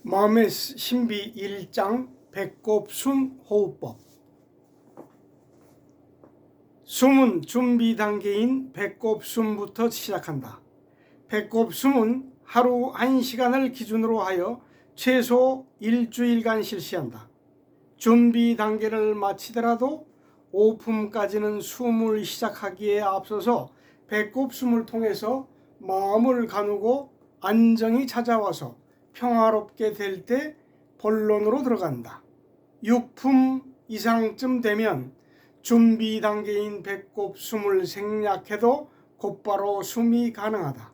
마음의 신비 1장 배꼽 숨 호흡법. 숨은 준비 단계인 배꼽 숨부터 시작한다. 배꼽 숨은 하루 1시간을 기준으로 하여 최소 일주일간 실시한다. 준비 단계를 마치더라도 오품까지는 숨을 시작하기에 앞서서 배꼽 숨을 통해서 마음을 가누고 안정이 찾아와서 평화롭게 될 때 본론으로 들어간다. 6품 이상쯤 되면 준비 단계인 배꼽 숨을 생략해도 곧바로 숨이 가능하다.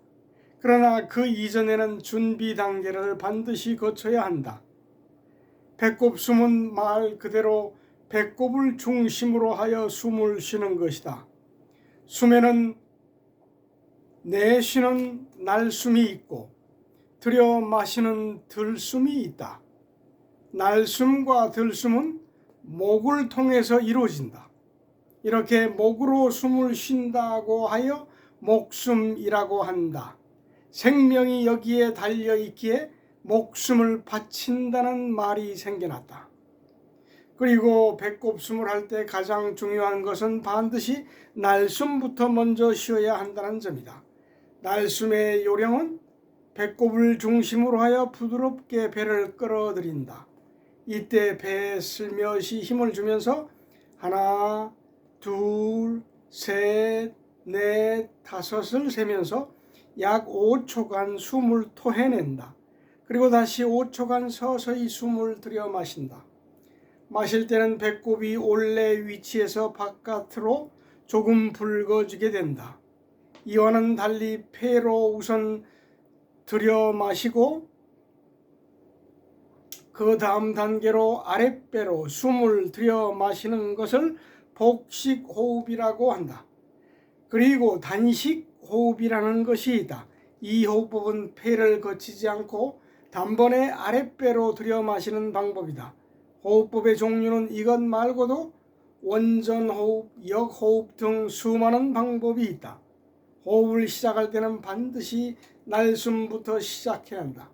그러나 그 이전에는 준비 단계를 반드시 거쳐야 한다. 배꼽 숨은 말 그대로 배꼽을 중심으로 하여 숨을 쉬는 것이다. 숨에는 내쉬는 날숨이 있고 들여 마시는 들숨이 있다. 날숨과 들숨은 목을 통해서 이루어진다. 이렇게 목으로 숨을 쉰다고 하여 목숨이라고 한다. 생명이 여기에 달려 있기에 목숨을 바친다는 말이 생겨났다. 그리고 배꼽 숨을 할 때 가장 중요한 것은 반드시 날숨부터 먼저 쉬어야 한다는 점이다. 날숨의 요령은 배꼽을 중심으로 하여 부드럽게 배를 끌어들인다. 이때 배에 슬며시 힘을 주면서 하나, 둘, 셋, 넷, 다섯을 세면서 약 5초간 숨을 토해낸다. 그리고 다시 5초간 서서히 숨을 들여 마신다. 마실 때는 배꼽이 원래 위치에서 바깥으로 조금 붉어지게 된다. 이와는 달리 폐로 우선 들여 마시고 그 다음 단계로 아랫배로 숨을 들여 마시는 것을 복식 호흡이라고 한다. 그리고 단식 호흡이라는 것이 있다. 이 호흡법은 폐를 거치지 않고 단번에 아랫배로 들여 마시는 방법이다. 호흡법의 종류는 이것 말고도 원전호흡, 역호흡 등 수많은 방법이 있다. 호흡을 시작할 때는 반드시 날숨부터 시작해야 한다.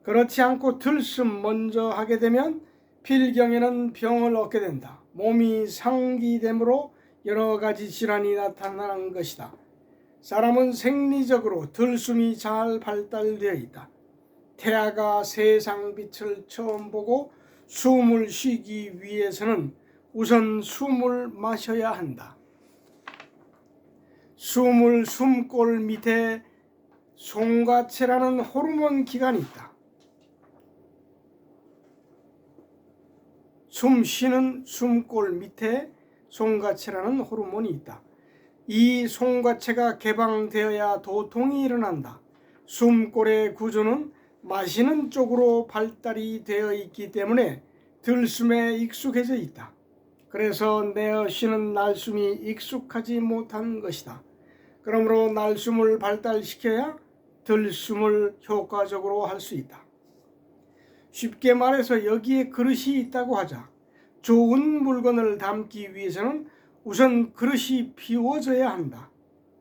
그렇지 않고 들숨 먼저 하게 되면 필경에는 병을 얻게 된다. 몸이 상기됨으로 여러 가지 질환이 나타나는 것이다. 사람은 생리적으로 들숨이 잘 발달되어 있다. 태아가 세상 빛을 처음 보고 숨을 쉬기 위해서는 우선 숨을 마셔야 한다. 숨을 숨골 밑에 송가체라는 호르몬 기관이 있다. 숨 쉬는 숨골 밑에 송가체라는 호르몬이 있다. 이 송가체가 개방되어야 도통이 일어난다. 숨골의 구조는 마시는 쪽으로 발달이 되어 있기 때문에 들숨에 익숙해져 있다. 그래서 내어 쉬는 날숨이 익숙하지 못한 것이다. 그러므로 날숨을 발달시켜야 들숨을 효과적으로 할 수 있다. 쉽게 말해서 여기에 그릇이 있다고 하자. 좋은 물건을 담기 위해서는 우선 그릇이 비워져야 한다.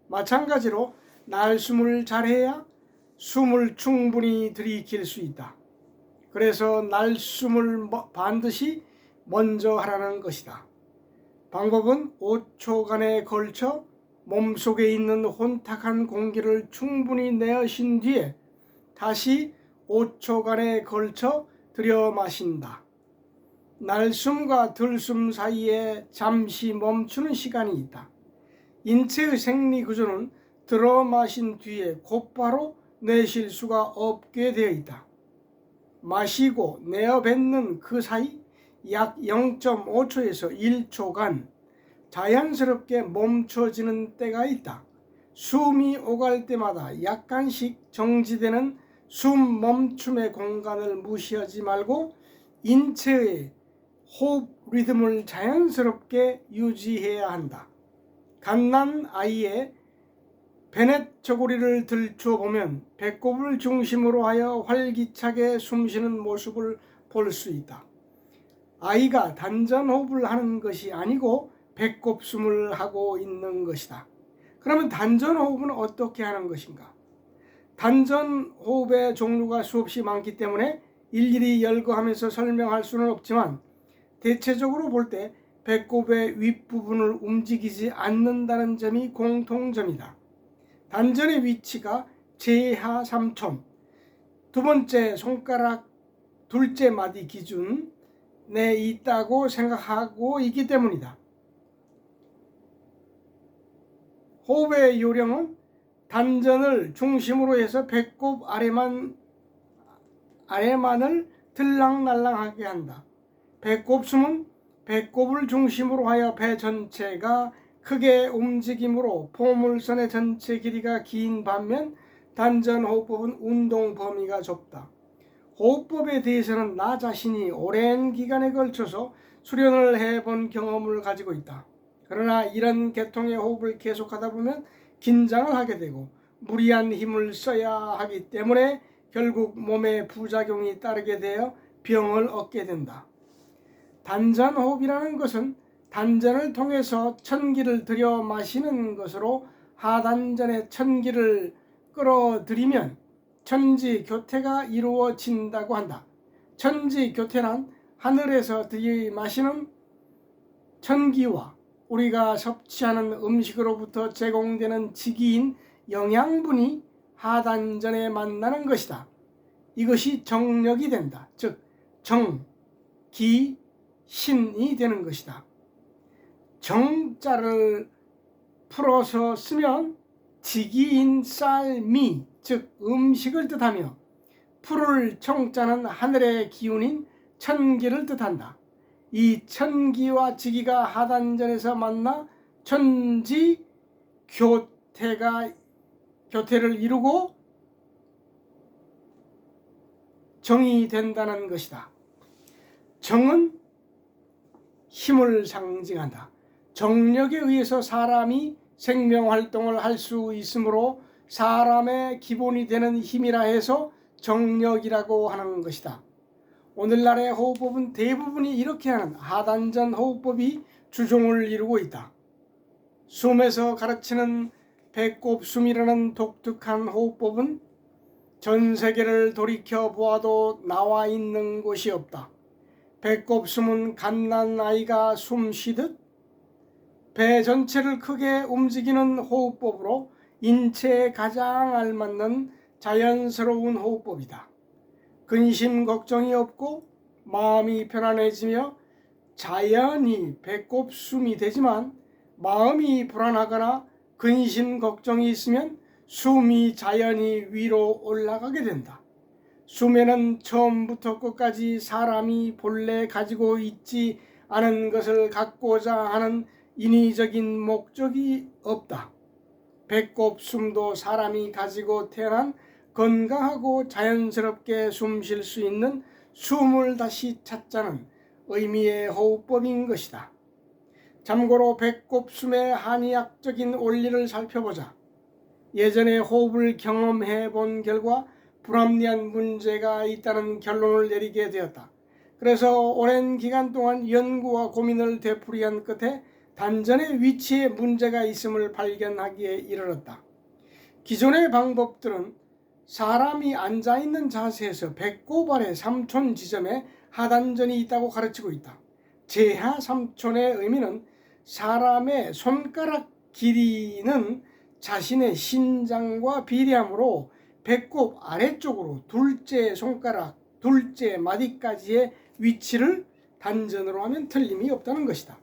마찬가지로 날숨을 잘해야 숨을 충분히 들이킬 수 있다. 그래서 날숨을 반드시 먼저 하라는 것이다. 방법은 5초간에 걸쳐 몸속에 있는 혼탁한 공기를 충분히 내어신 뒤에 다시 5초간에 걸쳐 들여 마신다. 날숨과 들숨 사이에 잠시 멈추는 시간이 있다. 인체의 생리 구조는 들어 마신 뒤에 곧바로 내쉴 수가 없게 되어 있다. 마시고 내어 뱉는 그 사이 약 0.5초에서 1초간 자연스럽게 멈춰지는 때가 있다. 숨이 오갈 때마다 약간씩 정지되는 숨 멈춤의 공간을 무시하지 말고 인체의 호흡 리듬을 자연스럽게 유지해야 한다. 갓난 아이의 베넷 저고리를 들춰보면 배꼽을 중심으로 하여 활기차게 숨쉬는 모습을 볼 수 있다. 아이가 단전호흡을 하는 것이 아니고 배꼽 숨을 하고 있는 것이다. 그러면 단전호흡은 어떻게 하는 것인가? 단전 호흡의 종류가 수없이 많기 때문에 일일이 열거하면서 설명할 수는 없지만 대체적으로 볼 때 배꼽의 윗부분을 움직이지 않는다는 점이 공통점이다. 단전의 위치가 제하 3촌, 두 번째 손가락 둘째 마디 기준에 있다고 생각하고 있기 때문이다. 호흡의 요령은 단전을 중심으로 해서 배꼽 아래만을 들락날락하게 한다. 배꼽숨은 배꼽을 중심으로 하여 배 전체가 크게 움직이므로 포물선의 전체 길이가 긴 반면 단전 호흡법은 운동 범위가 좁다. 호흡법에 대해서는 나 자신이 오랜 기간에 걸쳐서 수련을 해본 경험을 가지고 있다. 그러나 이런 계통의 호흡을 계속하다 보면 긴장을 하게 되고 무리한 힘을 써야 하기 때문에 결국 몸에 부작용이 따르게 되어 병을 얻게 된다. 단전 호흡이라는 것은 단전을 통해서 천기를 들여 마시는 것으로 하단전에 천기를 끌어들이면 천지교태가 이루어진다고 한다. 천지교태란 하늘에서 들이마시는 천기와 우리가 섭취하는 음식으로부터 제공되는 지기인 영양분이 하단전에 만나는 것이다. 이것이 정력이 된다. 즉 정, 기, 신이 되는 것이다. 정자를 풀어서 쓰면 지기인 쌀미, 즉 음식을 뜻하며 풀을 청자는 하늘의 기운인 천기를 뜻한다. 이 천기와 지기가 하단전에서 만나 천지 교태를 이루고 정이 된다는 것이다. 정은 힘을 상징한다. 정력에 의해서 사람이 생명활동을 할 수 있으므로 사람의 기본이 되는 힘이라 해서 정력이라고 하는 것이다. 오늘날의 호흡법은 대부분이 이렇게 하는 하단전 호흡법이 주종을 이루고 있다. 숨에서 가르치는 배꼽숨이라는 독특한 호흡법은 전 세계를 돌이켜 보아도 나와 있는 곳이 없다. 배꼽숨은 갓난아이가 숨 쉬듯 배 전체를 크게 움직이는 호흡법으로 인체에 가장 알맞는 자연스러운 호흡법이다. 근심 걱정이 없고 마음이 편안해지며 자연히 배꼽숨이 되지만 마음이 불안하거나 근심 걱정이 있으면 숨이 자연히 위로 올라가게 된다. 숨에는 처음부터 끝까지 사람이 본래 가지고 있지 않은 것을 갖고자 하는 인위적인 목적이 없다. 배꼽숨도 사람이 가지고 태어난 건강하고 자연스럽게 숨 쉴 수 있는 숨을 다시 찾자는 의미의 호흡법인 것이다. 참고로 배꼽숨의 한의학적인 원리를 살펴보자. 예전에 호흡을 경험해 본 결과 불합리한 문제가 있다는 결론을 내리게 되었다. 그래서 오랜 기간 동안 연구와 고민을 되풀이한 끝에 단전의 위치에 문제가 있음을 발견하기에 이르렀다. 기존의 방법들은 사람이 앉아있는 자세에서 배꼽 아래 3촌 지점에 하단전이 있다고 가르치고 있다. 제하 3촌의 의미는 사람의 손가락 길이는 자신의 신장과 비례하므로 배꼽 아래쪽으로 둘째 손가락, 둘째 마디까지의 위치를 단전으로 하면 틀림이 없다는 것이다.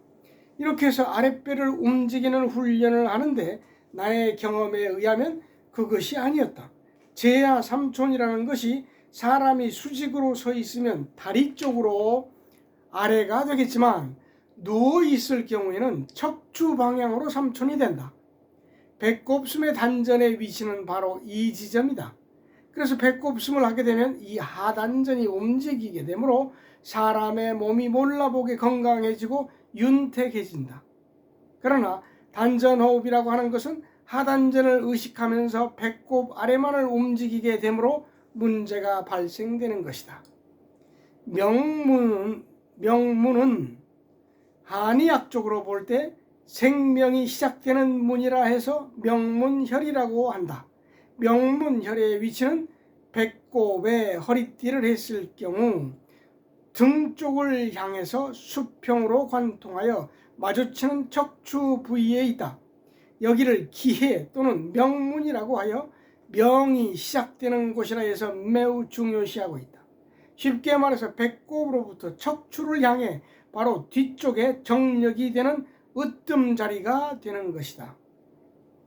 이렇게 해서 아랫배를 움직이는 훈련을 하는데 나의 경험에 의하면 그것이 아니었다. 제하 3촌이라는 것이 사람이 수직으로 서 있으면 다리 쪽으로 아래가 되겠지만 누워 있을 경우에는 척추 방향으로 3촌이 된다. 배꼽숨의 단전의 위치는 바로 이 지점이다. 그래서 배꼽숨을 하게 되면 이 하단전이 움직이게 되므로 사람의 몸이 몰라보게 건강해지고 윤택해진다. 그러나 단전호흡이라고 하는 것은 하단전을 의식하면서 배꼽 아래만을 움직이게 되므로 문제가 발생되는 것이다. 명문은 한의학적으로 볼 때 생명이 시작되는 문이라 해서 명문혈이라고 한다. 명문혈의 위치는 배꼽에 허리띠를 했을 경우 등 쪽을 향해서 수평으로 관통하여 마주치는 척추 부위에 있다. 여기를 기해 또는 명문이라고 하여 명이 시작되는 곳이라 해서 매우 중요시하고 있다. 쉽게 말해서 배꼽으로부터 척추를 향해 바로 뒤쪽에 정력이 되는 으뜸자리가 되는 것이다.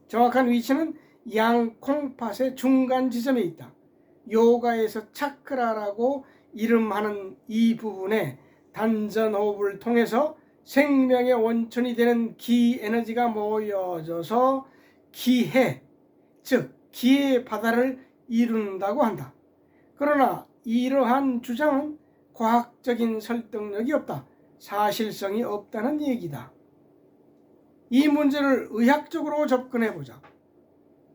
정확한 위치는 양 콩팥의 중간 지점에 있다. 요가에서 차크라라고 이름하는 이 부분에 단전호흡을 통해서 생명의 원천이 되는 기 에너지가 모여져서 기해, 즉 기의 바다를 이룬다고 한다. 그러나 이러한 주장은 과학적인 설득력이 없다. 사실성이 없다는 얘기다. 이 문제를 의학적으로 접근해보자.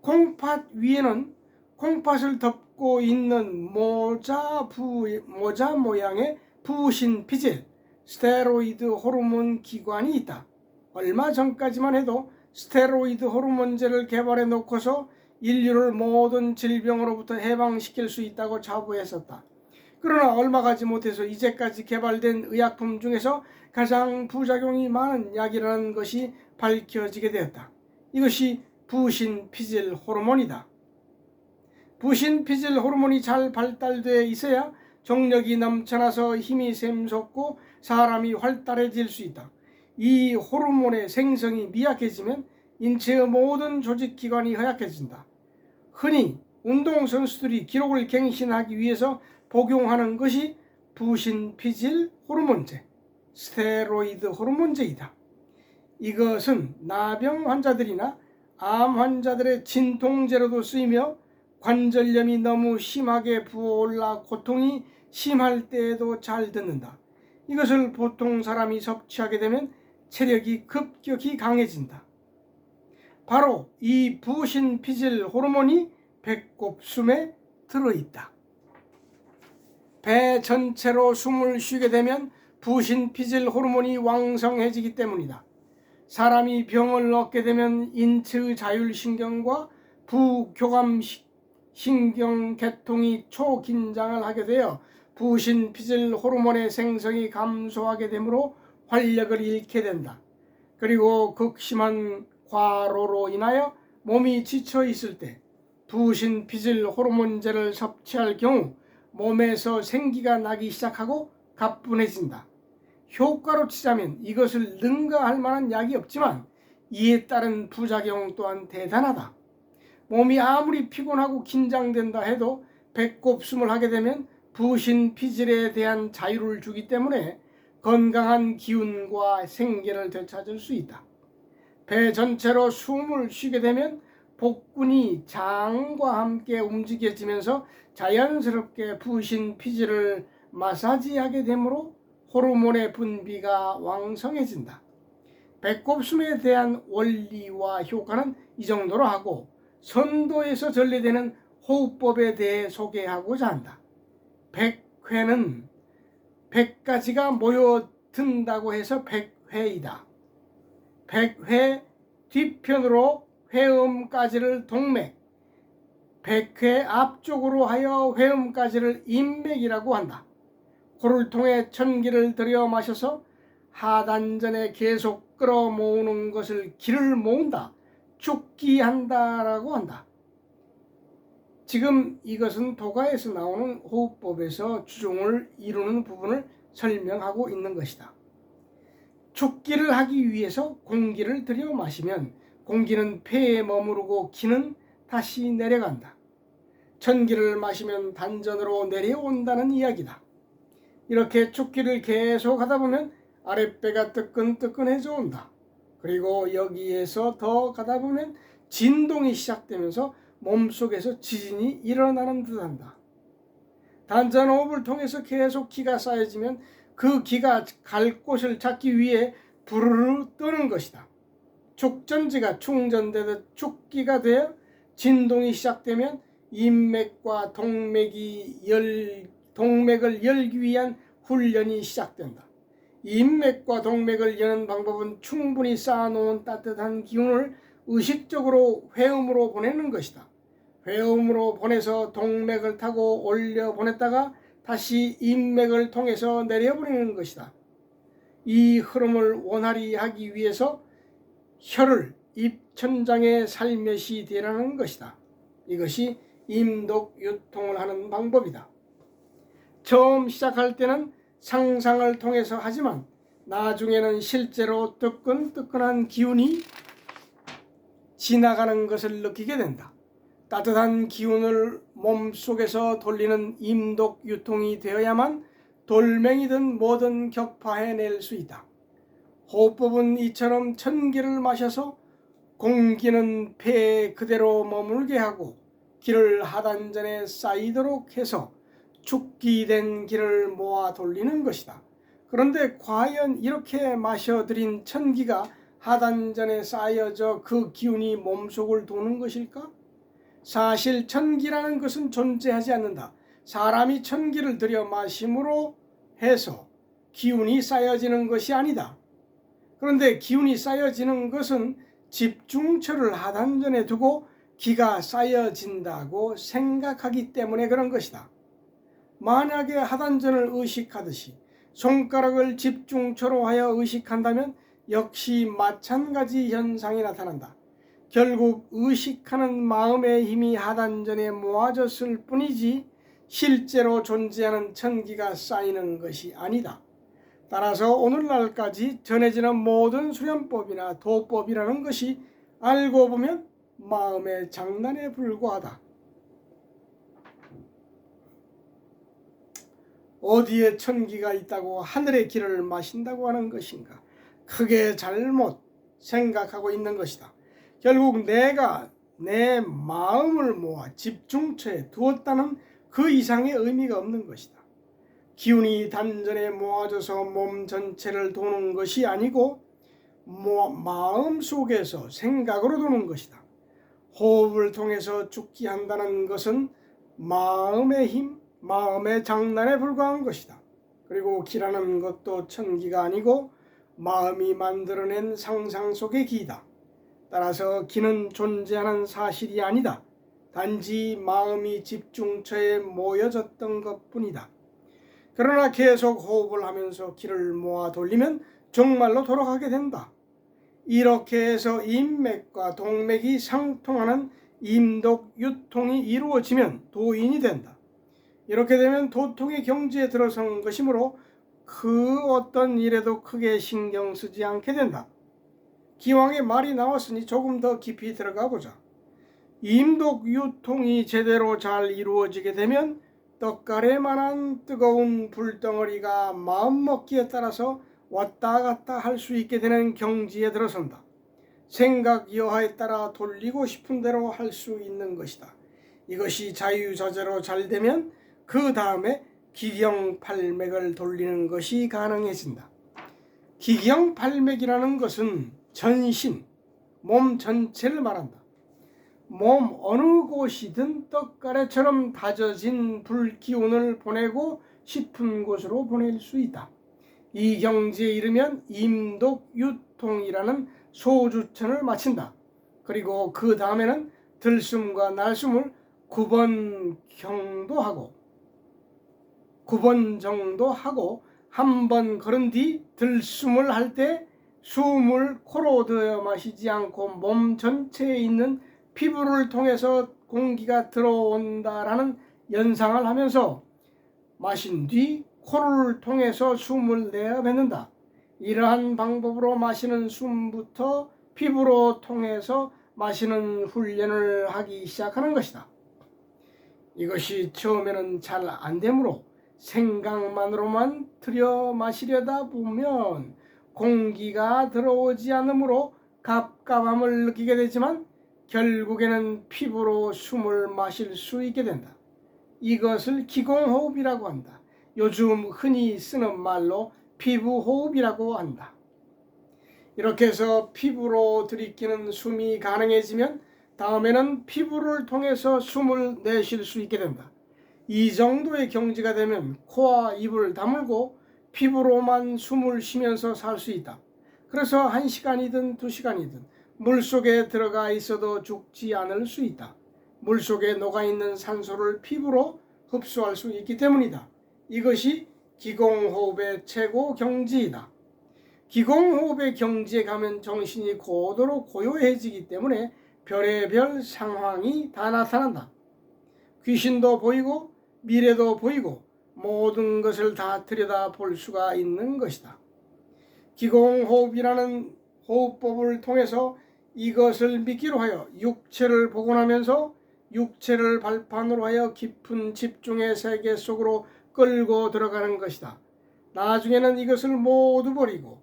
콩팥 위에는 콩팥을 덮고 있는 모자 모양의 부신 피질, 스테로이드 호르몬 기관이 있다. 얼마 전까지만 해도 스테로이드 호르몬제를 개발해 놓고서 인류를 모든 질병으로부터 해방시킬 수 있다고 자부했었다. 그러나 얼마 가지 못해서 이제까지 개발된 의약품 중에서 가장 부작용이 많은 약이라는 것이 밝혀지게 되었다. 이것이 부신피질 호르몬이다. 부신피질 호르몬이 잘 발달되어 있어야 정력이 넘쳐나서 힘이 샘솟고 사람이 활달해질 수 있다. 이 호르몬의 생성이 미약해지면 인체의 모든 조직기관이 허약해진다. 흔히 운동선수들이 기록을 갱신하기 위해서 복용하는 것이 부신피질 호르몬제, 스테로이드 호르몬제이다. 이것은 나병 환자들이나 암 환자들의 진통제로도 쓰이며 관절염이 너무 심하게 부어올라 고통이 심할 때에도 잘 듣는다. 이것을 보통 사람이 섭취하게 되면 체력이 급격히 강해진다. 바로 이 부신피질 호르몬이 배꼽숨에 들어있다. 배 전체로 숨을 쉬게 되면 부신피질 호르몬이 왕성해지기 때문이다. 사람이 병을 얻게 되면 인체의 자율신경과 부교감신경 초긴장을 하게 되어 부신피질 호르몬의 생성이 감소하게 되므로 활력을 잃게 된다. 그리고 극심한 과로로 인하여 몸이 지쳐 있을 때 부신피질 호르몬제를 섭취할 경우 몸에서 생기가 나기 시작하고 가뿐해진다. 효과로 치자면 이것을 능가할 만한 약이 없지만 이에 따른 부작용 또한 대단하다. 몸이 아무리 피곤하고 긴장된다 해도 배꼽숨을 하게 되면 부신피질에 대한 자유를 주기 때문에 건강한 기운과 생기를 되찾을 수 있다. 배 전체로 숨을 쉬게 되면 복근이 장과 함께 움직여지면서 자연스럽게 부신피질을 마사지하게 되므로 호르몬의 분비가 왕성해진다. 배꼽숨에 대한 원리와 효과는 이 정도로 하고 선도에서 전래되는 호흡법에 대해 소개하고자 한다. 백회는 100가지가 모여든다고 해서 백회이다. 백회 뒤편으로 회음까지를 동맥, 백회 앞쪽으로 하여 회음까지를 인맥이라고 한다. 코를 통해 천기를 들여 마셔서 하단전에 계속 끌어모으는 것을 기를 모은다, 죽기한다라고 한다. 지금 이것은 도가에서 나오는 호흡법에서 주종을 이루는 부분을 설명하고 있는 것이다. 죽기를 하기 위해서 공기를 들여 마시면 공기는 폐에 머무르고 기는 다시 내려간다. 천기를 마시면 단전으로 내려온다는 이야기다. 이렇게 죽기를 계속 하다 보면 아랫배가 뜨끈뜨끈해져 온다. 그리고 여기에서 더 가다 보면 진동이 시작되면서 몸속에서 지진이 일어나는 듯한다. 단전호흡을 통해서 계속 기가 쌓여지면 그 기가 갈 곳을 찾기 위해 부르르 뜨는 것이다. 축전지가 충전되듯 축기가 되어 진동이 시작되면 인맥과 동맥을 열기 위한 훈련이 시작된다. 인맥과 동맥을 여는 방법은 충분히 쌓아놓은 따뜻한 기운을 의식적으로 회음으로 보내는 것이다. 회음으로 보내서 동맥을 타고 올려 보냈다가 다시 인맥을 통해서 내려보내는 것이다. 이 흐름을 원활히 하기 위해서 혀를 입천장에 살며시 대라는 것이다. 이것이 임독 유통을 하는 방법이다. 처음 시작할 때는 상상을 통해서 하지만 나중에는 실제로 뜨끈뜨끈한 기운이 지나가는 것을 느끼게 된다. 따뜻한 기운을 몸속에서 돌리는 임독 유통이 되어야만 돌멩이든 뭐든 격파해낼 수 있다. 호흡법은 이처럼 천기를 마셔서 공기는 폐에 그대로 머물게 하고 기를 하단전에 쌓이도록 해서 축기된 기를 모아 돌리는 것이다. 그런데 과연 이렇게 마셔들인 천기가 하단전에 쌓여져 그 기운이 몸속을 도는 것일까? 사실 천기라는 것은 존재하지 않는다. 사람이 천기를 들여 마심으로 해서 기운이 쌓여지는 것이 아니다. 그런데 기운이 쌓여지는 것은 집중처를 하단전에 두고 기가 쌓여진다고 생각하기 때문에 그런 것이다. 만약에 하단전을 의식하듯이 손가락을 집중처로 하여 의식한다면 역시 마찬가지 현상이 나타난다. 결국 의식하는 마음의 힘이 하단전에 모아졌을 뿐이지 실제로 존재하는 천기가 쌓이는 것이 아니다. 따라서 오늘날까지 전해지는 모든 수련법이나 도법이라는 것이 알고 보면 마음의 장난에 불과하다. 어디에 천기가 있다고 하늘의 기를 마신다고 하는 것인가? 크게 잘못 생각하고 있는 것이다. 결국 내가 내 마음을 모아 집중처에 두었다는 그 이상의 의미가 없는 것이다. 기운이 단전에 모아져서 몸 전체를 도는 것이 아니고 마음 속에서 생각으로 도는 것이다. 호흡을 통해서 죽기한다는 것은 마음의 힘, 마음의 장난에 불과한 것이다. 그리고 기라는 것도 천기가 아니고 마음이 만들어낸 상상 속의 기이다. 따라서 기는 존재하는 사실이 아니다. 단지 마음이 집중처에 모여졌던 것뿐이다. 그러나 계속 호흡을 하면서 기를 모아 돌리면 정말로 돌아가게 된다. 이렇게 해서 인맥과 동맥이 상통하는 임독 유통이 이루어지면 도인이 된다. 이렇게 되면 도통의 경지에 들어선 것이므로 그 어떤 일에도 크게 신경 쓰지 않게 된다. 기왕에 말이 나왔으니 조금 더 깊이 들어가 보자. 임독 유통이 제대로 잘 이루어지게 되면 떡가래만한 뜨거운 불덩어리가 마음먹기에 따라서 왔다 갔다 할 수 있게 되는 경지에 들어선다. 생각 여하에 따라 돌리고 싶은 대로 할 수 있는 것이다. 이것이 자유자재로 잘 되면 그 다음에 기경팔맥을 돌리는 것이 가능해진다. 기경팔맥이라는 것은 전신, 몸 전체를 말한다. 몸 어느 곳이든 떡가래처럼 다져진 불기운을 보내고 싶은 곳으로 보낼 수 있다. 이 경지에 이르면 임독유통이라는 소주천을 마친다. 그리고 그 다음에는 들숨과 날숨을 9번 정도 하고 한 번 걸은 뒤 들숨을 할 때 숨을 코로 들여 마시지 않고 몸 전체에 있는 피부를 통해서 공기가 들어온다라는 연상을 하면서 마신 뒤 코를 통해서 숨을 내어뱉는다. 이러한 방법으로 마시는 숨부터 피부로 통해서 마시는 훈련을 하기 시작하는 것이다. 이것이 처음에는 잘 안되므로 생각만으로만 들여 마시려다 보면 공기가 들어오지 않으므로 갑갑함을 느끼게 되지만 결국에는 피부로 숨을 마실 수 있게 된다. 이것을 기공호흡이라고 한다. 요즘 흔히 쓰는 말로 피부호흡이라고 한다. 이렇게 해서 피부로 들이키는 숨이 가능해지면 다음에는 피부를 통해서 숨을 내쉴 수 있게 된다. 이 정도의 경지가 되면 코와 입을 다물고 피부로만 숨을 쉬면서 살 수 있다. 그래서 1시간이든 2시간이든 물속에 들어가 있어도 죽지 않을 수 있다. 물속에 녹아있는 산소를 피부로 흡수할 수 있기 때문이다. 이것이 기공호흡의 최고 경지이다. 기공호흡의 경지에 가면 정신이 고도로 고요해지기 때문에 별의별 상황이 다 나타난다. 귀신도 보이고 미래도 보이고 모든 것을 다 들여다볼 수가 있는 것이다. 기공호흡이라는 호흡법을 통해서 이것을 믿기로 하여 육체를 복원하면서 육체를 발판으로 하여 깊은 집중의 세계 속으로 끌고 들어가는 것이다. 나중에는 이것을 모두 버리고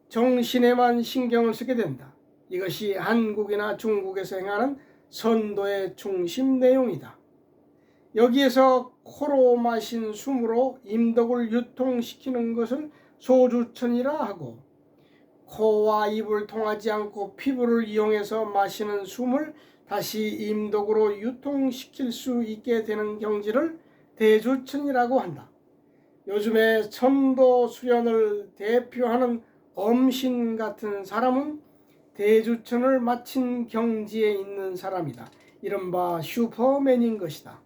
정신에만 신경을 쓰게 된다. 이것이 한국이나 중국에서 행하는 선도의 중심 내용이다. 여기에서 코로 마신 숨으로 임덕을 유통시키는 것을 소주천이라 하고, 코와 입을 통하지 않고 피부를 이용해서 마시는 숨을 다시 임덕으로 유통시킬 수 있게 되는 경지를 대주천이라고 한다. 요즘에 천도 수련을 대표하는 엄신 같은 사람은 대주천을 마친 경지에 있는 사람이다. 이른바 슈퍼맨인 것이다.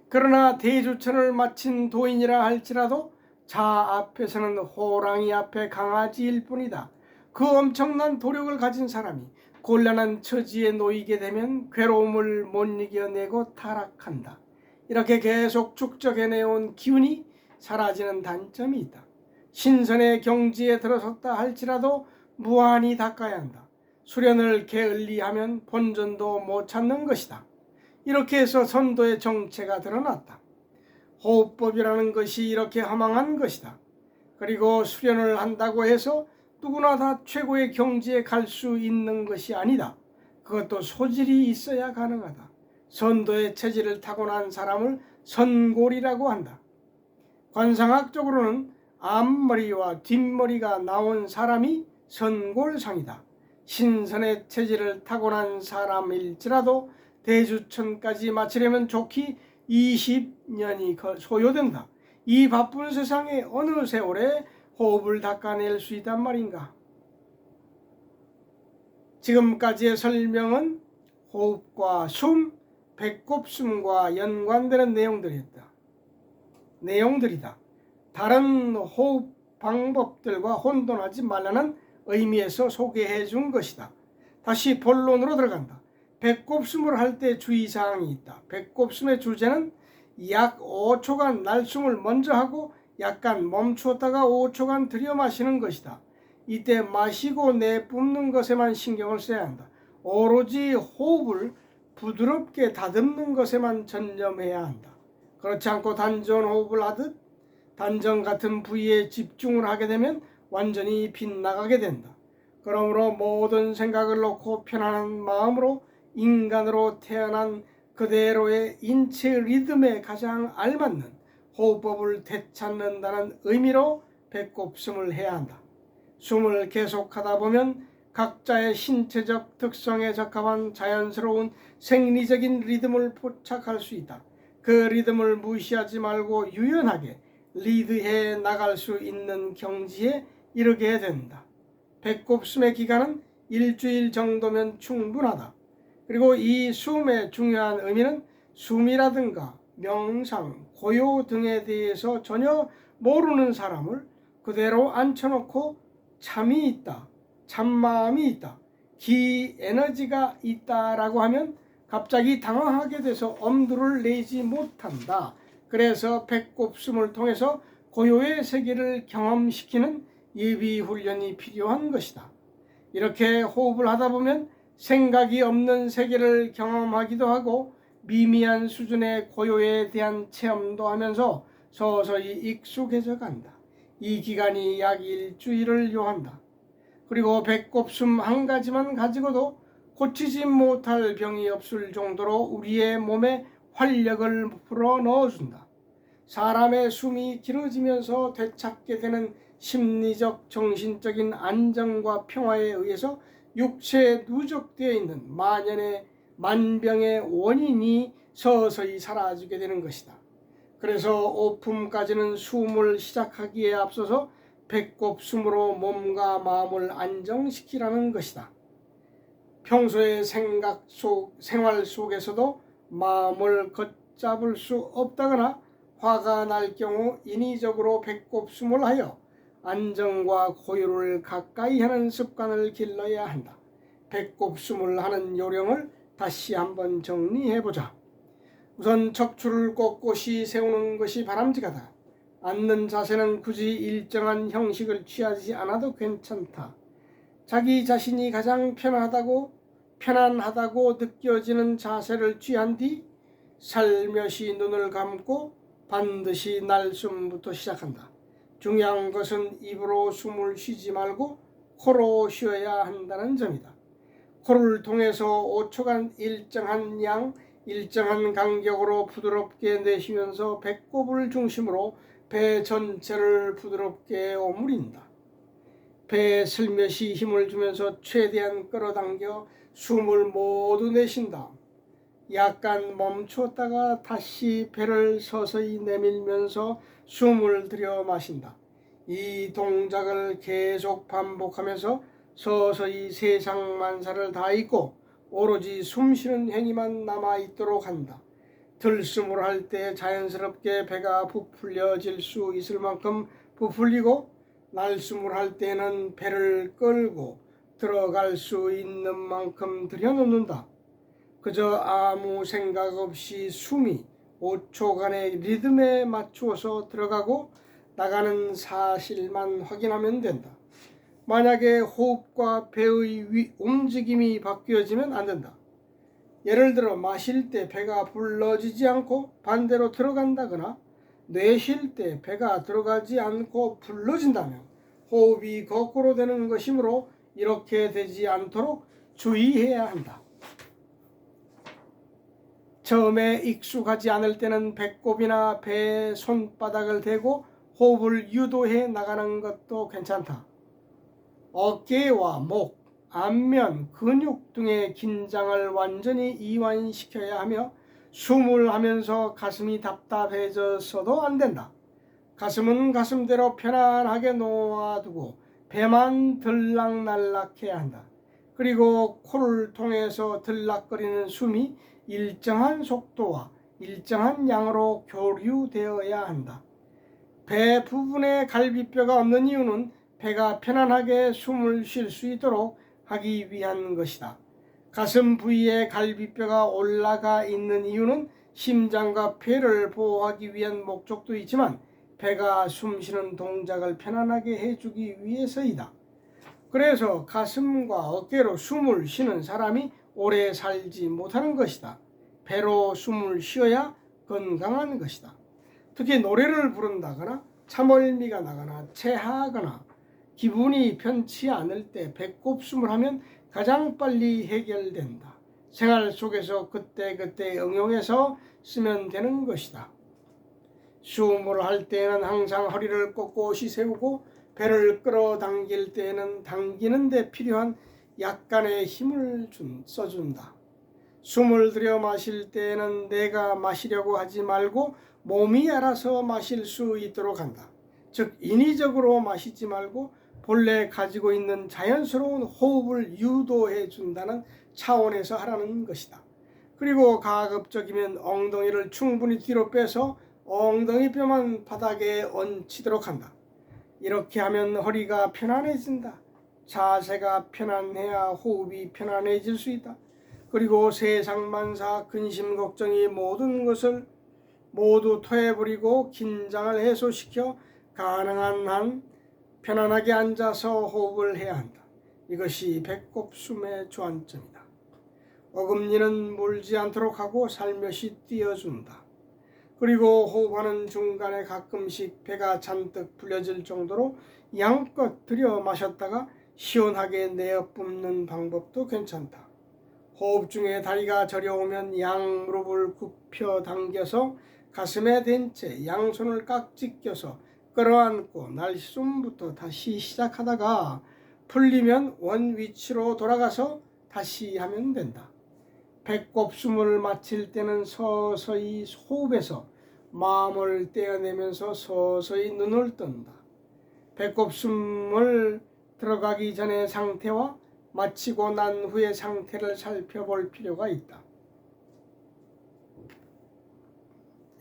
그러나 대주천을 마친 도인이라 할지라도 자 앞에서는 호랑이 앞에 강아지일 뿐이다. 그 엄청난 도력을 가진 사람이 곤란한 처지에 놓이게 되면 괴로움을 못 이겨내고 타락한다. 이렇게 계속 축적해내온 기운이 사라지는 단점이 있다. 신선의 경지에 들어섰다 할지라도 무한히 닦아야 한다. 수련을 게을리하면 본전도 못 찾는 것이다. 이렇게 해서 선도의 정체가 드러났다. 호흡법이라는 것이 이렇게 허망한 것이다. 그리고 수련을 한다고 해서 누구나 다 최고의 경지에 갈 수 있는 것이 아니다. 그것도 소질이 있어야 가능하다. 선도의 체질을 타고난 사람을 선골이라고 한다. 관상학적으로는 앞머리와 뒷머리가 나온 사람이 선골상이다. 신선의 체질을 타고난 사람일지라도 대주천까지 마치려면 좋기 20년이 소요된다. 이 바쁜 세상에 어느 세월에 호흡을 닦아낼 수 있단 말인가? 지금까지의 설명은 호흡과 숨, 배꼽숨과 연관되는 내용들이다. 다른 호흡 방법들과 혼돈하지 말라는 의미에서 소개해 준 것이다. 다시 본론으로 들어간다. 배꼽숨을 할 때 주의사항이 있다. 배꼽숨의 주제는 약 5초간 날숨을 먼저 하고 약간 멈추었다가 5초간 들여 마시는 것이다. 이때 마시고 내뿜는 것에만 신경을 써야 한다. 오로지 호흡을 부드럽게 다듬는 것에만 전념해야 한다. 그렇지 않고 단전 호흡을 하듯 단전 같은 부위에 집중을 하게 되면 완전히 빗나가게 된다. 그러므로 모든 생각을 놓고 편안한 마음으로 인간으로 태어난 그대로의 인체 리듬에 가장 알맞는 호흡법을 되찾는다는 의미로 배꼽숨을 해야 한다. 숨을 계속하다 보면 각자의 신체적 특성에 적합한 자연스러운 생리적인 리듬을 포착할 수 있다. 그 리듬을 무시하지 말고 유연하게 리드해 나갈 수 있는 경지에 이르게 된다. 배꼽숨의 기간은 일주일 정도면 충분하다. 그리고 이 숨의 중요한 의미는 숨이라든가 명상, 고요 등에 대해서 전혀 모르는 사람을 그대로 앉혀놓고 참이 있다, 참마음이 있다, 기 에너지가 있다라고 하면 갑자기 당황하게 돼서 엄두를 내지 못한다. 그래서 배꼽숨을 통해서 고요의 세계를 경험시키는 예비 훈련이 필요한 것이다. 이렇게 호흡을 하다 보면 생각이 없는 세계를 경험하기도 하고 미미한 수준의 고요에 대한 체험도 하면서 서서히 익숙해져 간다. 이 기간이 약 일주일을 요한다. 그리고 배꼽숨 한 가지만 가지고도 고치지 못할 병이 없을 정도로 우리의 몸에 활력을 불어 넣어준다. 사람의 숨이 길어지면서 되찾게 되는 심리적, 정신적인 안정과 평화에 의해서 육체에 누적되어 있는 만병의 원인이 서서히 사라지게 되는 것이다. 그래서 오품까지는 숨을 시작하기에 앞서서 배꼽숨으로 몸과 마음을 안정시키라는 것이다. 평소의 생활 속에서도 마음을 걷잡을 수 없다거나 화가 날 경우 인위적으로 배꼽숨을 하여 안정과 고요를 가까이 하는 습관을 길러야 한다. 배꼽숨을 하는 요령을 다시 한번 정리해보자. 우선 척추를 꼿꼿이 세우는 것이 바람직하다. 앉는 자세는 굳이 일정한 형식을 취하지 않아도 괜찮다. 자기 자신이 가장 편안하다고 느껴지는 자세를 취한 뒤 살며시 눈을 감고 반드시 날숨부터 시작한다. 중요한 것은 입으로 숨을 쉬지 말고 코로 쉬어야 한다는 점이다. 코를 통해서 5초간 일정한 간격으로 부드럽게 내쉬면서 배꼽을 중심으로 배 전체를 부드럽게 오므린다. 배에 슬며시 힘을 주면서 최대한 끌어당겨 숨을 모두 내쉰 다음 약간 멈추었다가 다시 배를 서서히 내밀면서 숨을 들여 마신다. 이 동작을 계속 반복하면서 서서히 세상 만사를 다 잊고 오로지 숨쉬는 행위만 남아있도록 한다. 들숨을 할 때 자연스럽게 배가 부풀려질 수 있을 만큼 부풀리고 날숨을 할 때는 배를 끌고 들어갈 수 있는 만큼 들여놓는다. 그저 아무 생각 없이 숨이 5초간의 리듬에 맞추어서 들어가고 나가는 사실만 확인하면 된다. 만약에 호흡과 배의 움직임이 바뀌어지면 안 된다. 예를 들어 마실 때 배가 불러지지 않고 반대로 들어간다거나 내쉴 때 배가 들어가지 않고 불러진다면 호흡이 거꾸로 되는 것이므로 이렇게 되지 않도록 주의해야 한다. 처음에 익숙하지 않을 때는 배꼽이나 배에 손바닥을 대고 호흡을 유도해 나가는 것도 괜찮다. 어깨와 목, 안면, 근육 등의 긴장을 완전히 이완시켜야 하며 숨을 하면서 가슴이 답답해져서도 안 된다. 가슴은 가슴대로 편안하게 놓아두고 배만 들락날락해야 한다. 그리고 코를 통해서 들락거리는 숨이 일정한 속도와 일정한 양으로 교류되어야 한다. 배 부분에 갈비뼈가 없는 이유는 배가 편안하게 숨을 쉴 수 있도록 하기 위한 것이다. 가슴 부위에 갈비뼈가 올라가 있는 이유는 심장과 폐를 보호하기 위한 목적도 있지만 배가 숨쉬는 동작을 편안하게 해주기 위해서이다. 그래서 가슴과 어깨로 숨을 쉬는 사람이 오래 살지 못하는 것이다. 배로 숨을 쉬어야 건강한 것이다. 특히 노래를 부른다거나 참을미가 나거나 체하거나 기분이 편치 않을 때 배꼽숨을 하면 가장 빨리 해결된다. 생활 속에서 그때그때 응용해서 쓰면 되는 것이다. 숨을 할 때에는 항상 허리를 꼿꼿이 세우고 배를 끌어당길 때에는 당기는 데 필요한 약간의 힘을 써준다. 숨을 들여 마실 때에는 내가 마시려고 하지 말고 몸이 알아서 마실 수 있도록 한다. 즉 인위적으로 마시지 말고 본래 가지고 있는 자연스러운 호흡을 유도해 준다는 차원에서 하라는 것이다. 그리고 가급적이면 엉덩이를 충분히 뒤로 빼서 엉덩이 뼈만 바닥에 얹히도록 한다. 이렇게 하면 허리가 편안해진다. 자세가 편안해야 호흡이 편안해질 수 있다. 그리고 세상만사 근심 걱정이 모든 것을 모두 토해버리고 긴장을 해소시켜 가능한 한 편안하게 앉아서 호흡을 해야 한다. 이것이 배꼽숨의 주안점이다. 어금니는 물지 않도록 하고 살며시 띄워준다. 그리고 호흡하는 중간에 가끔씩 배가 잔뜩 불려질 정도로 양껏 들여 마셨다가 시원하게 내어 뿜는 방법도 괜찮다. 호흡 중에 다리가 저려오면 양 무릎을 굽혀 당겨서 가슴에 댄 채 양손을 깍지 껴서 끌어안고 날숨부터 다시 시작하다가 풀리면 원 위치로 돌아가서 다시 하면 된다. 배꼽숨을 마칠 때는 서서히 호흡에서 마음을 떼어내면서 서서히 눈을 뜬다. 배꼽숨을 들어가기 전의 상태와 마치고 난 후의 상태를 살펴볼 필요가 있다.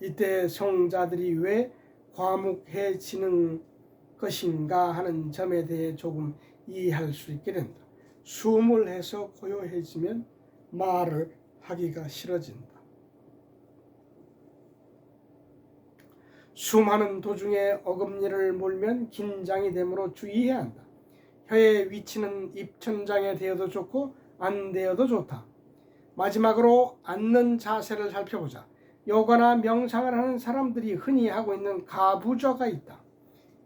이때 성자들이 왜 과묵해지는 것인가 하는 점에 대해 조금 이해할 수 있게 된다. 숨을 해서 고요해지면 말을 하기가 싫어진다. 숨하는 도중에 어금니를 몰면 긴장이 되므로 주의해야 한다. 혀의 위치는 입천장에 대어도 좋고 안 대어도 좋다. 마지막으로 앉는 자세를 살펴보자. 요가나 명상을 하는 사람들이 흔히 하고 있는 가부좌가 있다.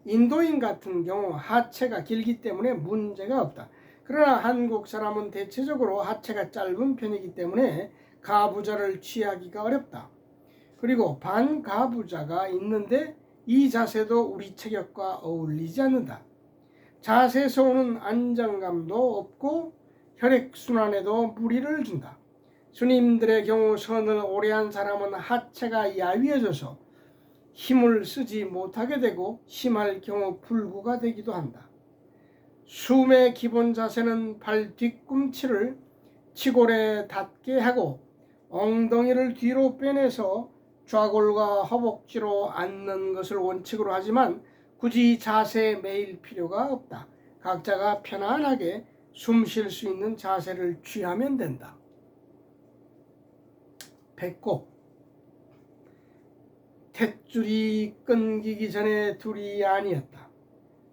인도인 같은 경우 하체가 길기 때문에 문제가 없다. 그러나 한국 사람은 대체적으로 하체가 짧은 편이기 때문에 가부좌를 취하기가 어렵다. 그리고 반가부좌가 있는데 이 자세도 우리 체격과 어울리지 않는다. 자세에서 오는 안정감도 없고 혈액순환에도 무리를 준다. 스님들의 경우 선을 오래 한 사람은 하체가 야위어져서 힘을 쓰지 못하게 되고 심할 경우 불구가 되기도 한다. 숨의 기본 자세는 발 뒤꿈치를 치골에 닿게 하고 엉덩이를 뒤로 빼내서 좌골과 허벅지로 앉는 것을 원칙으로 하지만 굳이 자세에 매일 필요가 없다. 각자가 편안하게 숨 쉴 수 있는 자세를 취하면 된다. 배꼽. 탯줄이 끊기기 전에 둘이 아니었다.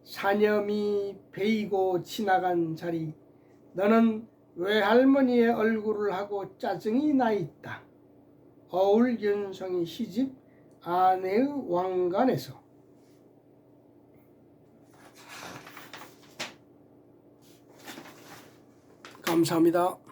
사념이 베이고 지나간 자리. 너는 외할머니의 얼굴을 하고 짜증이 나 있다. 어울윤성의 시집 아내의 왕관에서. 감사합니다.